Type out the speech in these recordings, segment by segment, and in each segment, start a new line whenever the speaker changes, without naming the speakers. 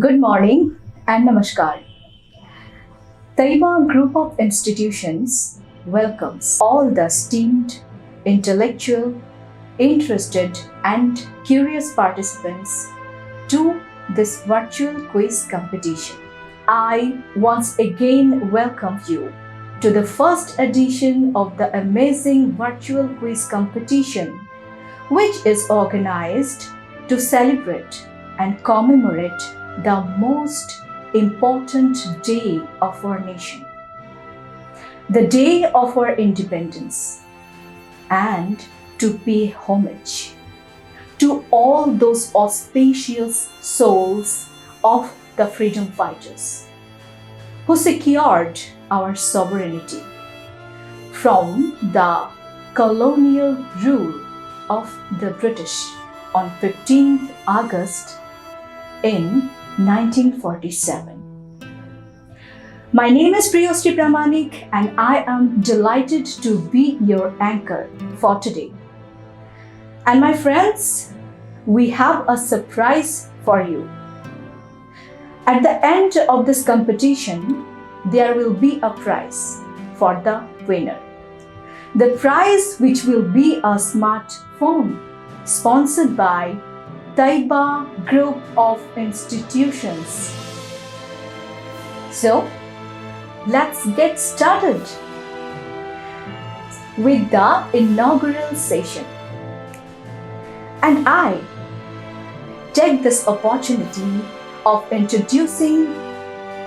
Good morning and namaskar. Taiba Group of Institutions welcomes all the esteemed, intellectual, interested, and curious participants to this virtual quiz competition. I once again welcome you to the first edition of the amazing virtual quiz competition, which is organized to celebrate and commemorate the most important day of our nation, the day of our independence, and to pay homage to all those auspicious souls of the freedom fighters who secured our sovereignty from the colonial rule of the British on 15th August in 1947. My name is Priyosri Pramanik and I am delighted to be your anchor for today. And my friends, we have a surprise for you. At the end of this competition, there will be a prize for the winner. The prize, which will be a smartphone sponsored by Taiba Group of Institutions. So, let's get started with the inaugural session. And I take this opportunity of introducing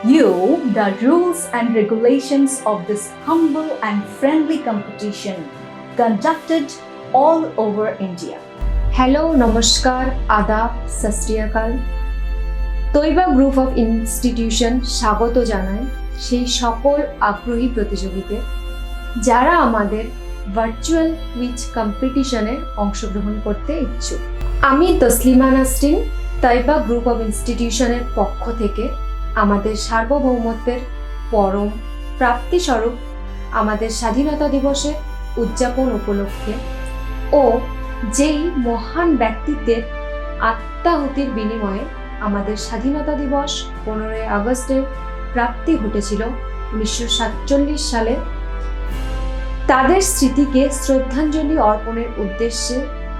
you the rules and regulations of this humble and friendly competition conducted all over India.
Hello নমস্কার আদাব সত শ্রী আকাল তৈবা group of institution স্বাগত জানায় সেই সকল আগ্রহী প্রতিযোগীদের যারা আমাদের ভার্চুয়াল কুইজ কম্পিটিশনে অংশগ্রহণ করতে ইচ্ছুক। আমি তসলিমা নাসরিন তৈবা গ্রুপ অফ ইনস্টিটিউশনের পক্ষ থেকে আমাদের সার্বভৌমত্বের পরম প্রাপ্তিস্বরূপ আমাদের স্বাধীনতা দিবসের উদযাপন উপলক্ষে ও যেই মহান ব্যক্তিত্বের আত্মাহুতির বিনিময়ে আমাদের স্বাধীনতা দিবস 15 আগস্টের প্রাপ্তি ঘটেছিল 1947 সালে, তাদের স্মৃতিকে শ্রদ্ধাঞ্জলি অর্পণের উদ্দেশ্যে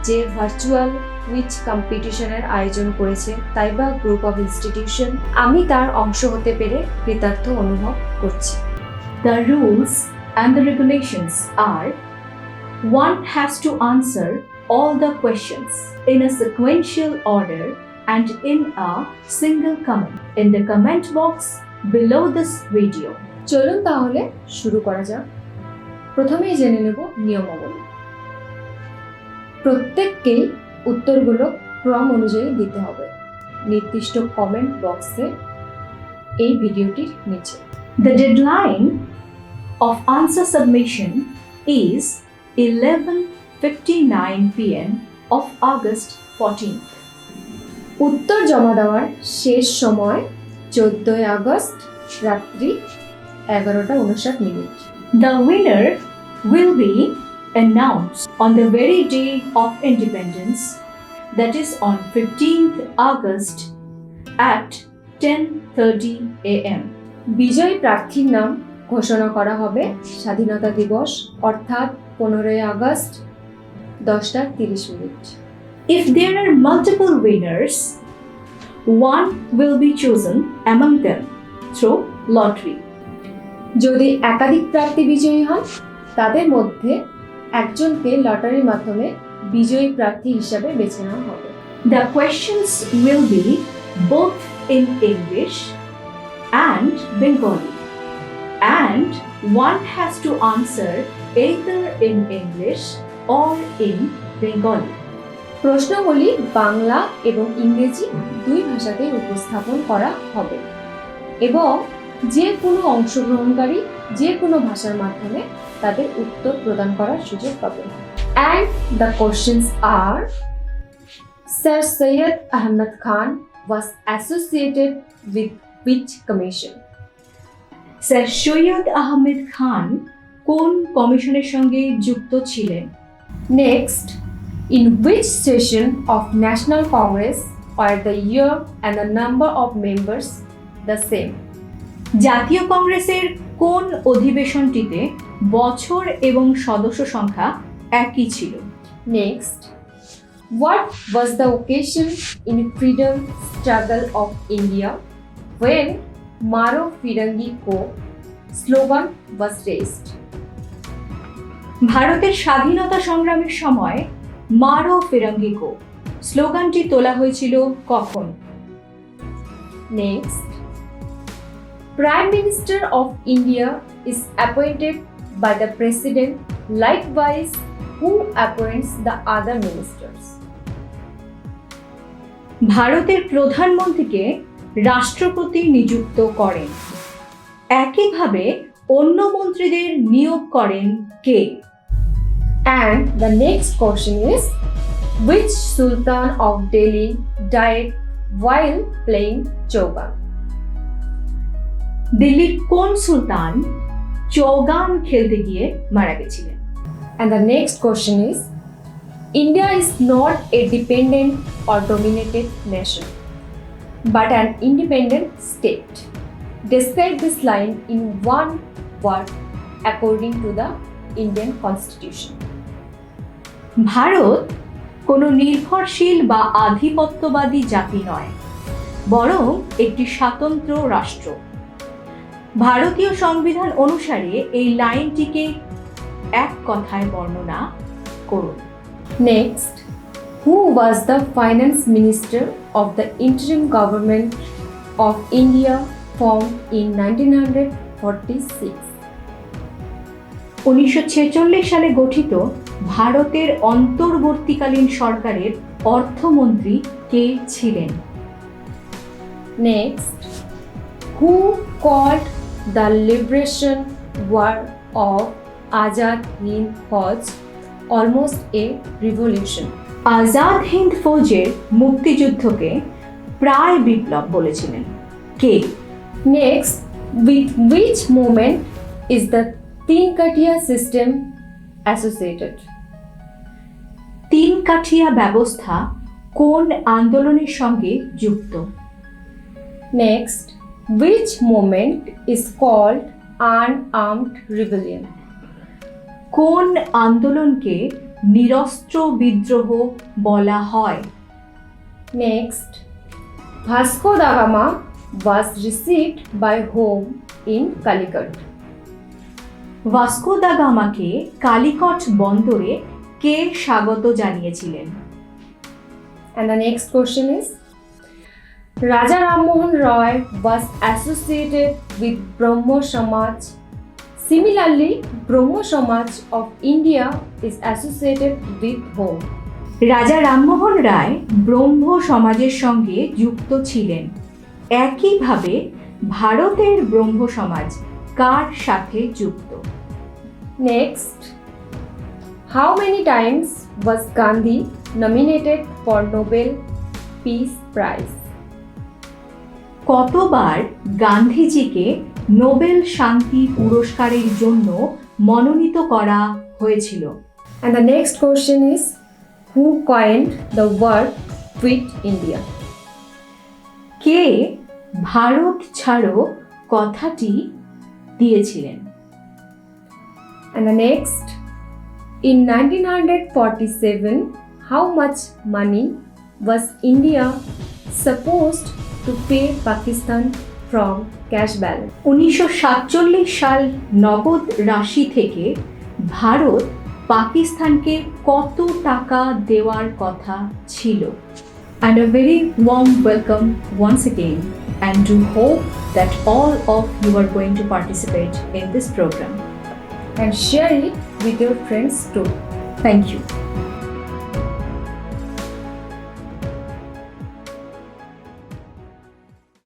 যে ভার্চুয়াল কুইজ কম্পিটিশনের আয়োজন করেছে তাইবা গ্রুপ অফ ইনস্টিটিউশন, আমি তার অংশ হতে পেরে কৃতার্থ অনুভব করছি।
The rules and the regulations are: one has to answer all the questions in a sequential order and in a single comment in the comment box below this video.
চলুন তাহলে শুরু করা যাক। প্রথমেই জেনে নেব নিয়মাবলী। প্রত্যেককেই উত্তরগুলো ক্রম অনুযায়ী দিতে হবে নির্দিষ্ট কমেন্ট বক্সে এই ভিডিওটির নিচে।
The deadline of answer submission is 11:59 p.m. of August 14th.
উত্তর জমা দেওয়ার শেষ সময় 14 আগস্ট রাত্রি 11:59।
The winner will be announced on the very day of independence, that is on 15th August at 10:30 a.m.
বিজয়ী প্রার্থীর নাম ঘোষণা করা হবে স্বাধীনতা দিবস অর্থাৎ 15 August 10:30।
If there are multiple winners, one will be chosen among them through lottery.
যদি একাধিক প্রার্থী বিজয়ী হন তাদের মধ্যে একজনকে লটারির মাধ্যমে বিজয়ী প্রার্থী হিসাবে বেছে নেওয়া হবে।
The questions will be both in English and Bengali, and one has to answer either in English or in Bengali.
প্রশ্নগুলি বাংলা এবং ইংরেজি দুই ভাষাতেই উপস্থাপন করা হবে এবং যে কোনো অংশগ্রহণকারী যে কোনো ভাষার মাধ্যমে তাদের উত্তর প্রদান করার সুযোগ পাবে। And the questions are: Sir Syed Ahmed Khan was associated with which commission?
Sir Syed Ahmed Khan কোন কমিশনের সঙ্গে যুক্ত ছিলেন?
Next, in which session of National Congress were the year and the number of members the same?
জাতীয় কংগ্রেসের কোন অধিবেশনটিতে বছর এবং সদস্য সংখ্যা একই ছিল?
Next, what was the occasion in freedom struggle of India when Maro Firangi Ko slogan was raised?
ভারতের স্বাধীনতা সংগ্রামের সময় মারো ফিরঙ্গি কো স্লোগানটি তোলা হয়েছিল কখন?
Next, Prime Minister of India is appointed by the President, likewise who appoints the other ministers?
ভারতের প্রধানমন্ত্রীকে রাষ্ট্রপতি নিযুক্ত করেন। একইভাবে অন্য মন্ত্রীদের নিয়োগ করেন কে?
And the next question is, which Sultan of Delhi died while playing Chaugan?
দিল্লির কোন সুলতান চৌগান খেলতে গিয়ে মারা গেছিলেন?
And the next question is, India is not a dependent or dominated nation, but an independent state. Describe this line in one word according to the Indian Constitution.
Bharat কোনো নির্ভরশীল বা আধিপত্যবাদী জাতি নয়, বরং একটি স্বতন্ত্র রাষ্ট্র। ভারতীয় সংবিধান অনুসারে এই লাইনটিকে এক কথায় বর্ণনা করুন।
Next, who was the finance minister of the interim government of India formed in 1946?
1946 সালে গঠিত ভারতের অন্তর্বর্তীকালীন সরকারের অর্থমন্ত্রী কে ছিলেন?
Next, who called the liberation war of Azad Hind Fauj almost a revolution?
Azad Hind ফৌজের মুক্তিযুদ্ধকে প্রায় বিপ্লব বলেছিলেন কে?
Next, with which movement is the Tinkatia system associated?
তিন কাঠিয়া ব্যবস্থা কোন আন্দোলনের সঙ্গে যুক্ত?
Next, which movement is called unarmed rebellion?
কোন আন্দোলনকে নিরস্ত্র বিদ্রোহ বলা হয়?
Next, Vasco da Gama was received by whom in Calicut?
Vasco da গামাকে কালিকট বন্দরে কে স্বাগত জানিয়েছিলেন?
And the next question is, Raja Ram Mohan Roy was associated with Brahmo Samaj. Similarly, Brahmo Samaj of India is associated with whom?
রাজা রামমোহন রায় ব্রহ্ম সমাজের সঙ্গে যুক্ত ছিলেন। একইভাবে ভারতের ব্রহ্ম সমাজ কার সাথে যুক্ত?
Next, how many times was Gandhi nominated for Nobel Peace Prize?
কতবার গান্ধীজিকে নোবেল শান্তি পুরস্কারের জন্য মনোনীত করা হয়েছিল?
And the next question is, who coined the word Quit India?
কে ভারত ছাড়ো কথাটি দিয়েছিলেন?
And the next, in 1947, how much money was India supposed to pay Pakistan from cash balance?
1947 সাল নগদ রাশি থেকে ভারত পাকিস্তানকে কত টাকা দেওয়ার কথা ছিল? And a very warm welcome once again, and do hope that all of you are going to participate in this program.
And share it with your friends too.
Thank you.